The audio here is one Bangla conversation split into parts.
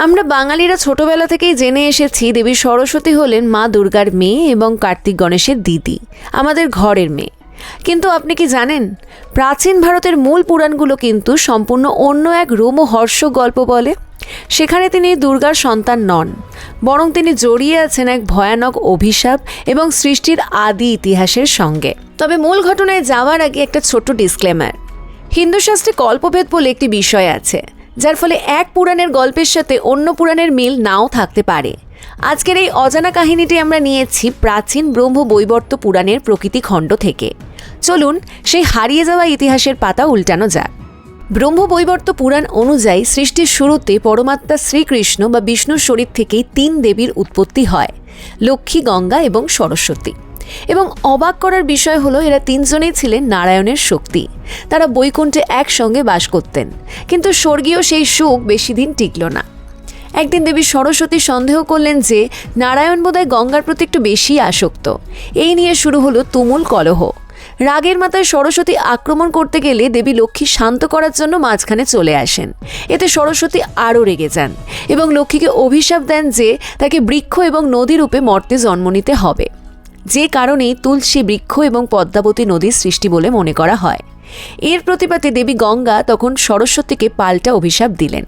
আমরা বাঙালিরা ছোটবেলা থেকেই জেনে এসেছি দেবী সরস্বতী হলেন মা দুর্গার মেয়ে এবং কার্তিক গণেশের দিদি, আমাদের ঘরের মেয়ে। কিন্তু আপনি কি জানেন, প্রাচীন ভারতের মূল পুরাণগুলো কিন্তু সম্পূর্ণ অন্য এক রোমহর্ষক গল্প বলে। সেখানে তিনি দুর্গার সন্তান নন, বরং তিনি জড়িয়ে আছেন এক ভয়ানক অভিশাপ এবং সৃষ্টির আদি ইতিহাসের সঙ্গে। তবে মূল ঘটনায় যাওয়ার আগে একটা ছোট্ট ডিসক্লেমার। হিন্দু শাস্ত্রে কল্পভেদ বলে একটি বিষয় আছে, যার ফলে এক পুরাণের গল্পের সাথে অন্য পুরাণের মিল নাও থাকতে পারে। আজকের এই অজানা কাহিনীটি আমরা নিয়েছি প্রাচীন ব্রহ্মবৈবর্ত পুরাণের প্রকৃতি খণ্ড থেকে। চলুন সেই হারিয়ে যাওয়া ইতিহাসের পাতা উল্টানো যাক। ব্রহ্মবৈবর্ত পুরাণ অনুযায়ী সৃষ্টির শুরুতে পরমাত্মা শ্রীকৃষ্ণ বা বিষ্ণুর শরীর থেকেই 3 দেবীর উৎপত্তি হয়, লক্ষ্মী, গঙ্গা এবং সরস্বতী। এবং অবাক করার বিষয় হলো, এরা 3 জনেই ছিলেন নারায়ণের শক্তি। তারা বৈকুণ্ঠে একসঙ্গে বাস করতেন, কিন্তু স্বর্গীয় সেই সুখ বেশি দিন টিকল না। একদিন দেবী সরস্বতী সন্দেহ করলেন যে নারায়ণ বোধহয় গঙ্গার প্রতি একটু বেশি আসক্ত। এই নিয়ে শুরু হলো তুমুল কলহ। রাগের মাথায় সরস্বতী আক্রমণ করতে গেলে দেবী লক্ষ্মী শান্ত করার জন্য মাঝখানে চলে আসেন। এতে সরস্বতী আরও রেগে যান এবং লক্ষ্মীকে অভিশাপ দেন যে তাকে বৃক্ষ এবং নদী রূপে মর্তে জন্ম নিতে হবে, যে কারণেই তুলসী বৃক্ষ এবং পদ্মাবতী নদীর সৃষ্টি বলে মনে করা হয়। এর প্রতিবাদে দেবী গঙ্গা তখন সরস্বতীকে পাল্টা অভিশাপ দিলেন।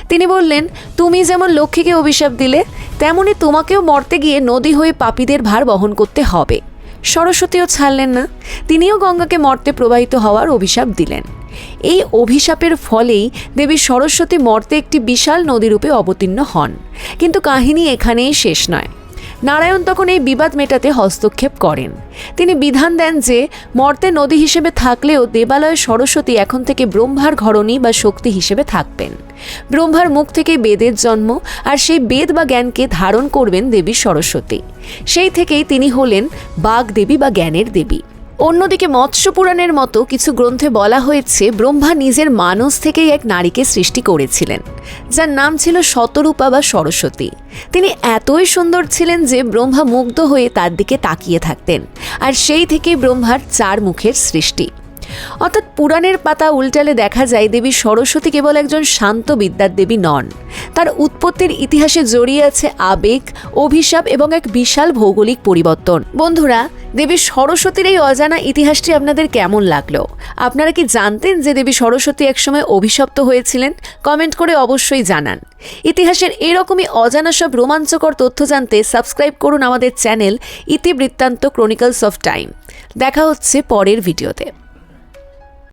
তিনি বললেন, তুমি যেমন লক্ষ্মীকে অভিশাপ দিলে, তেমনি তোমাকেও মর্তে গিয়ে নদী হয়ে পাপীদের ভার বহন করতে হবে। সরস্বতীও ছাড়লেন না, তিনিও গঙ্গাকে মর্তে প্রবাহিত হওয়ার অভিশাপ দিলেন। এই অভিশাপের ফলেই দেবী সরস্বতী মর্তে একটি বিশাল নদীরূপে অবতীর্ণ হন। কিন্তু কাহিনী এখানেই শেষ নয়। নারায়ণ তখন এই বিবাদ মেটাতে হস্তক্ষেপ করেন। তিনি বিধান দেন যে মর্তে নদী হিসেবে থাকলেও দেবালয়ে সরস্বতী এখন থেকে ব্রহ্মার ঘরণী বা শক্তি হিসেবে থাকবেন। ব্রহ্মার মুখ থেকে বেদের জন্ম, আর সেই বেদ বা জ্ঞানকে ধারণ করবেন দেবী সরস্বতী। সেই থেকেই তিনি হলেন বাগদেবী বা জ্ঞানের দেবী। অন্যদিকে মৎস্য পুরাণের মতো কিছু গ্রন্থে বলা হয়েছে ব্রহ্মা নিজের মানস থেকেই এক নারীকে সৃষ্টি করেছিলেন, যার নাম ছিল শতরূপা বা সরস্বতী। তিনি এতই সুন্দর ছিলেন যে ব্রহ্মা মুগ্ধ হয়ে তার দিকে তাকিয়ে থাকতেন, আর সেই থেকেই ব্রহ্মার 4 মুখের সৃষ্টি। অর্থাৎ পুরাণের পাতা উল্টালে দেখা যায় দেবী সরস্বতী কেবল একজন শান্ত বিদ্যার দেবী নন, তার উৎপত্তির ইতিহাসে জড়িয়ে আছে আবেগ, অভিশাপ এবং এক বিশাল ভৌগোলিক পরিবর্তন। বন্ধুরা, দেবী সরস্বতীর এই অজানা ইতিহাসটি আপনাদের কেমন লাগলো? আপনারা কি জানতেন যে দেবী সরস্বতী একসময় অভিশপ্ত হয়েছিলেন? কমেন্ট করে অবশ্যই জানান। ইতিহাসের এরকমই অজানা সব রোমাঞ্চকর তথ্য জানতে সাবস্ক্রাইব করুন আমাদের চ্যানেল ইতিবৃত্তান্ত ক্রনিকলস অফ টাইম। দেখা হচ্ছে পরের ভিডিওতে।